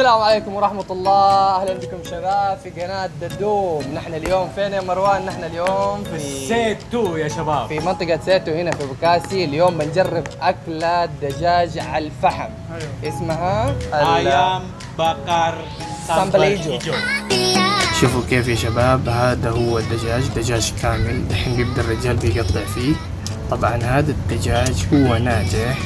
السلام عليكم ورحمة الله، أهلا بكم شباب في قناة ددوم. نحن اليوم فين يا مروان؟ نحن اليوم في سيتو يا شباب، في منطقة سيتو هنا في بوكاسي. اليوم بنجرب أكلة دجاج على الفحم. اسمها ayam bakar sambal سامبليجو. hijau. شوفوا كيف يا شباب، هذا هو الدجاج، دجاج كامل. دحين بيبدأ الرجال بيقطع فيه. طبعا هذا الدجاج هو ناجح،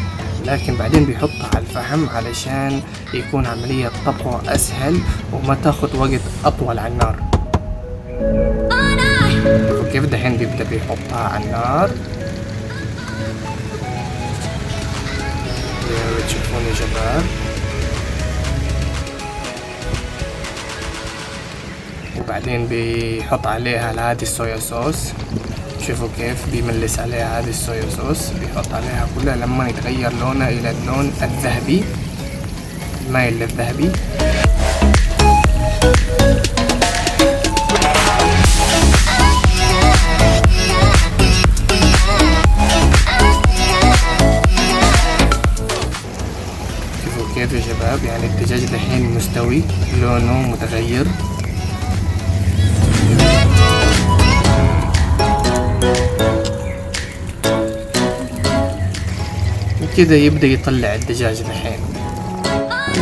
لكن بعدين بيحطه على الفحم علشان يكون عملية طبخه أسهل وما تاخد وقت أطول على النار. شوفوا كيف دحين بيبدأ بيحطها على النار. زي ما بتشوفون يا شباب، وبعدين بيحط عليها هذه الصويا صوص. شوفوا كيف بيملس عليها هذه الصويا صوص، بيحط عليها كلها لما يتغير لونها إلى اللون الذهبي، مايل للذهبي. شوفوا كيف يا شباب، يعني الدجاج دحين مستوي، لونه متغير. كده يبدأ يطلع الدجاج الحين.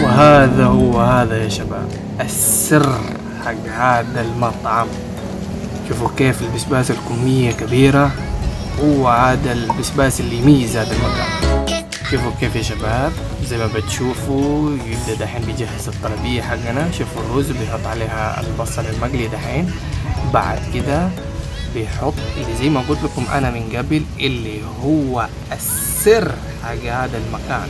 وهذا هو هذا يا شباب السر حق هذا المطعم. شوفوا كيف البسباس الكمية كبيرة، هو هذا البسباس اللي يميز هذا المكان. شوفوا كيف يا شباب، زي ما بتشوفوا يبدأ دحين بيجهز الطلبية حقنا. شوفوا الرز بيحط عليها البصل المقلي دحين. بعد كده بيحط اللي زي ما قلت لكم انا من قبل، اللي هو السر حق هذا المكان.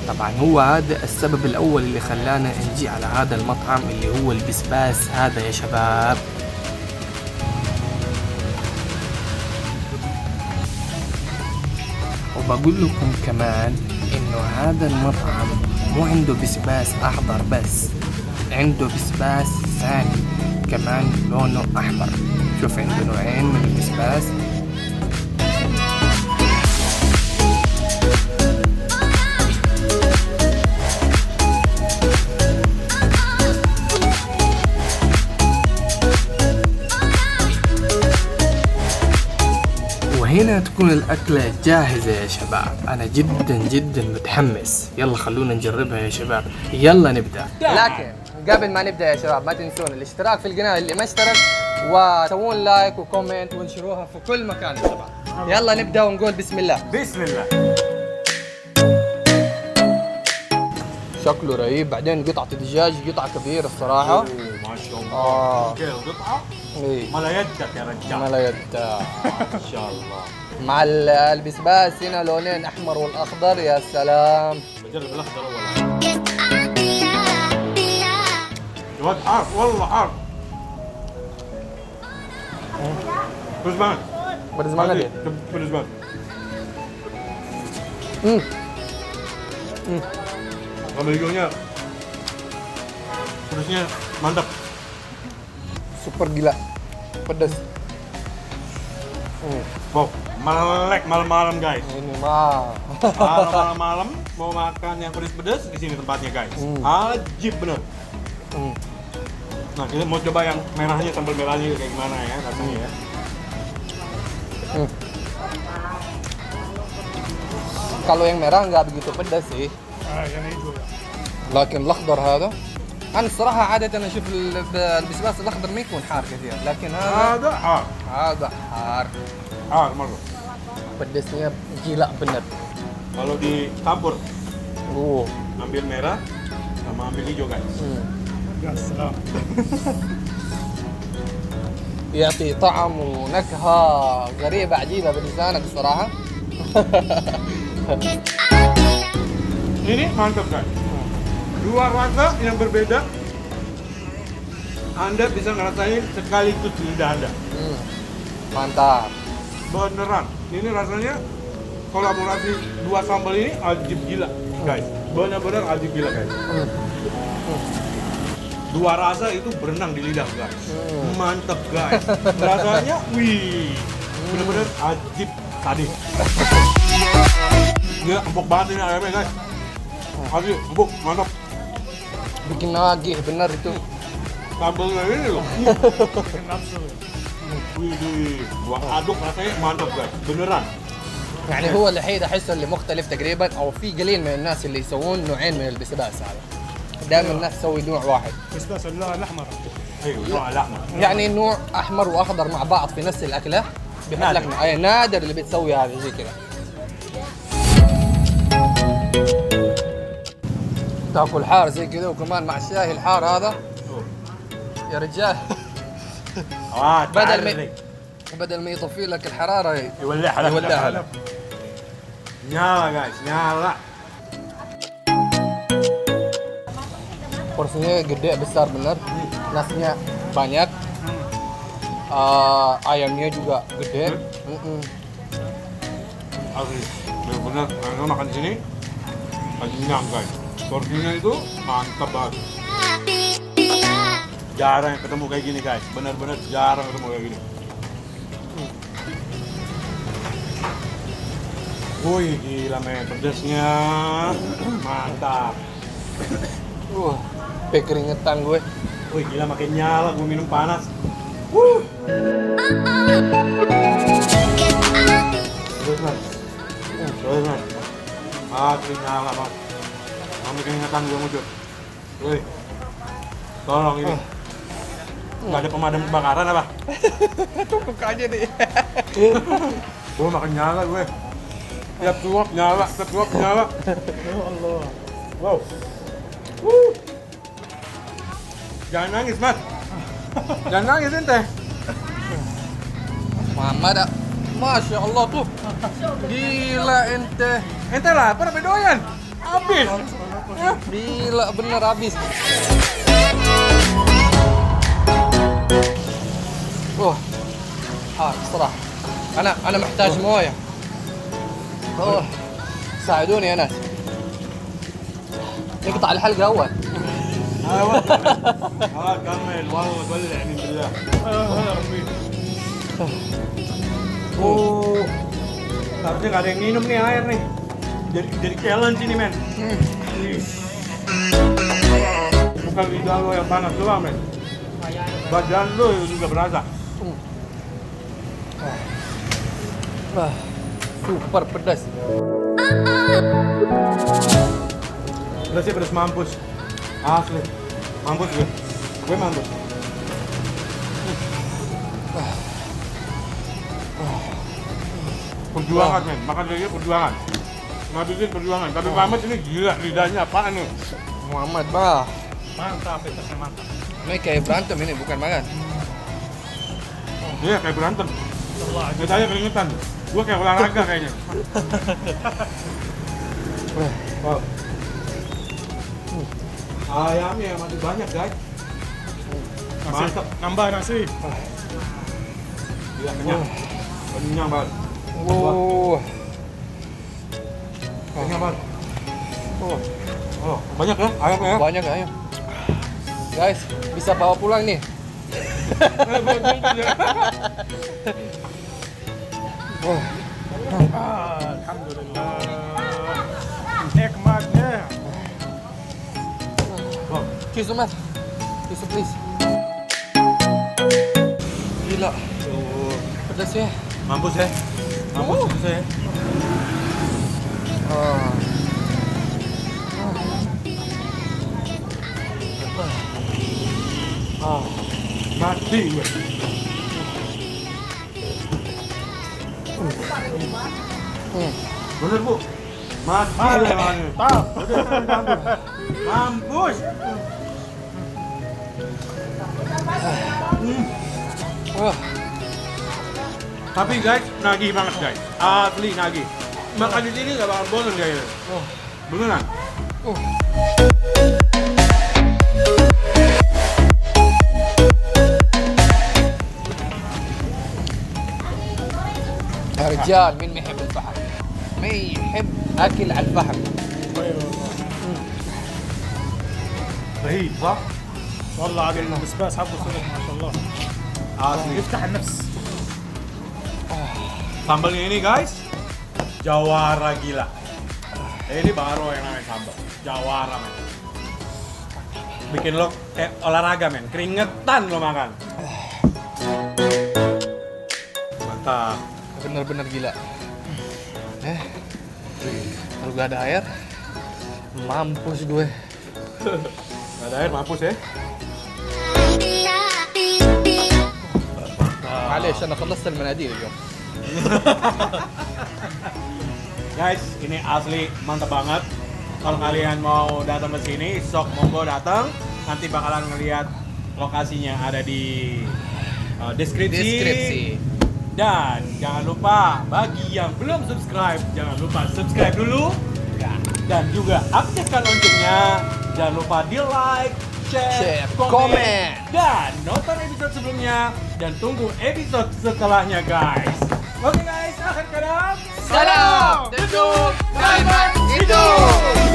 طبعا هو هذا السبب الاول اللي خلانا نجي على هذا المطعم، اللي هو البسباس هذا يا شباب. وبقول لكم كمان انه هذا المطعم مو عنده بسباس اخضر بس، عنده بسباس ثاني كمان لونه احمر. شوف عنده نوعين من البسباس. وهنا تكون الأكلة جاهزة يا شباب. أنا جدا جدا متحمس. يلا خلونا نجربها يا شباب، يلا نبدأ. لكن قبل ما نبدأ يا شباب ما تنسون الاشتراك في القناة اللي ما اشترك، وسوون لايك وكومنت وانشروها في كل مكان يا شباب. يلا نبدأ ونقول بسم الله. بسم الله. شكله رهيب. بعدين قطعة الدجاج قطعة كبيرة الصراحة. ما شاء الله. آه. كيف قطعة؟ إيه. ملا يدك يا رجال. ما لا يد. ما شاء الله. مع البسباس هنا لونين احمر والاخضر، يا سلام. بجرب الاخضر اول. يا ولد حار والله حار. Pedas banget. Pedas banget ya? Pedas banget. Sambal hijaunya pedasnya mantap. Super gila. Pedas. Wow, melek malam-malam guys. Ini mah. Malam-malam mau makan yang pedas-pedas, di sini tempatnya guys. Ajib bener. Nah, kita mau coba yang merahnya, sambal merahnya kayak gimana ya rasanya ya. Kalau yang merah nggak begitu pedas sih. Yang hijau ya. لكن الاخضر هذا، انا الصراحه عاده اشوف البسباس الاخضر ما يكون حار كثير، لكن Ada حار. هذا حار. حار marah. Pedasnya gila bener. Kalau dicampur, Oh. ambil merah sama ambil hijau guys. Ya salam. يعطي طعم ونكهه غريبه عجيبه بلسانك الصراحه. Ini mantap guys. Dua rasa yang berbeda. Anda bisa ngerasain sekaligus di lidah Anda. Mantap. Beneran. Ini rasanya kolaborasi dua sambal ini ajib gila guys. Benar-benar ajib gila guys. Dua rasa itu berenang di lidah guys. Mantap guys. Rasanya wih. Bener-bener ajib tadi. Gila empuk banget ini ayamnya guys. Asli empuk, mantap. bikin nagih bener itu. Sambalnya ini loh. nafsu. Wih, gua aduk rasanya mantap guys, beneran. يعني هو الوحيد احسه اللي مختلف تقريبا او في قليل من الناس اللي يسوون نوعين من البسباس هذا. دائما الناس تسوي نوع واحد. بسباس اللون الاحمر. ايوه نوع الاحمر. يعني نوع احمر واخضر مع بعض في نفس الاكله بيحط لك نوع. نادر اللي بتسوي هذا زي كذا. تاكل حار زي كذا وكمان مع الشاي الحار هذا يا رجال. بدل ما يطفي لك الحراره يولعها لك. Nyala guys, nyala. Porsinya gede besar bener, nasinya banyak, ayamnya juga gede. Asli, bener-bener kalau makan di sini kenyang guys. Porsinya itu mantap banget. Jarang ketemu kayak gini guys, bener-bener jarang ketemu kayak gini. Wih gila men, pedasnya mantap. Sampai keringetan gue. Wih gila makin nyala, gue minum panas. Terus man, makin nyala bang. Sampai keringetan gue mujur. Wih, tolong ini. Gak ada pemadam kebakaran apa? Tumpuk aja deh. Gue makin nyala gue. Tiap suap nyala, tiap suap nyala. Ya Allah. Wow. Jangan nangis, Mas. Jangan nangis ente. Muhammad, Masya Allah tuh. Gila ente. Ente lapar apa doyan? Habis. Gila bener habis. بصراحة أنا محتاج موية. ساعدوني يا ناس. نقطع الحلقة أول. كمل والله تولع من بالله. Tapi nggak ada yang minum nih air nih. Jadi challenge ini men. Bukan lidah lo yang panas doang men. Badan lo juga berasa. Super pedas. Pedasnya pedas mampus. Asli. Mampus gue. Gue mampus. Perjuangan men, makan lagi perjuangan. Ngabisin perjuangan, tapi Muhammad ini gila lidahnya apaan nih? Muhammad bah. Mantap, pedasnya mantap. Ini kayak berantem ini bukan makan. Iya kayak berantem. Lidahnya keringetan. Gue kayak olahraga kayaknya. Wow. Ayamnya masih banyak guys. Mantap. Nambah nasi. Gila kenyang. Kenyang banget. Kenyang banget. Banyak ya ayamnya ya? Banyak ayam. Guys, bisa bawa pulang nih. Alhamdulillah. Nikmatnya. Tisu mas. Tisu please. Gila. Pedas ya. Mampus ya. Mampus ya. Mati gue. Bener bu. Mati ya makannya. Mampus. Tapi guys, nagih banget guys. Asli nagih. Makan di sini nggak bakal bosan kayaknya. Beneran. يا رجال مين ما يحب الفحم؟ ما يحب اكل على الفحم. رهيب صح؟ والله عاد البسباس حبه صدق ما شاء الله. Asli. يفتح النفس. Sambalnya ini guys, jawara gila. Ini baru yang namanya sambal. Jawara men. bikin lo kayak olahraga men, keringetan lo makan. Mantap. Bener-bener gila. Kalau gak ada air, mampus gue. Gak ada air, mampus ya. معليش انا خلصت المناديل اليوم. Guys, ini asli mantap banget. Kalau kalian mau datang ke sini, sok monggo datang. Nanti bakalan ngeliat lokasinya ada di deskripsi. Dan jangan lupa bagi yang belum subscribe, jangan lupa subscribe dulu. Dan juga aktifkan loncengnya. Jangan lupa di like, share, komen, dan nonton episode sebelumnya. Dan tunggu episode setelahnya guys. Oke guys, akhir kata. Salam, duduk, hidup.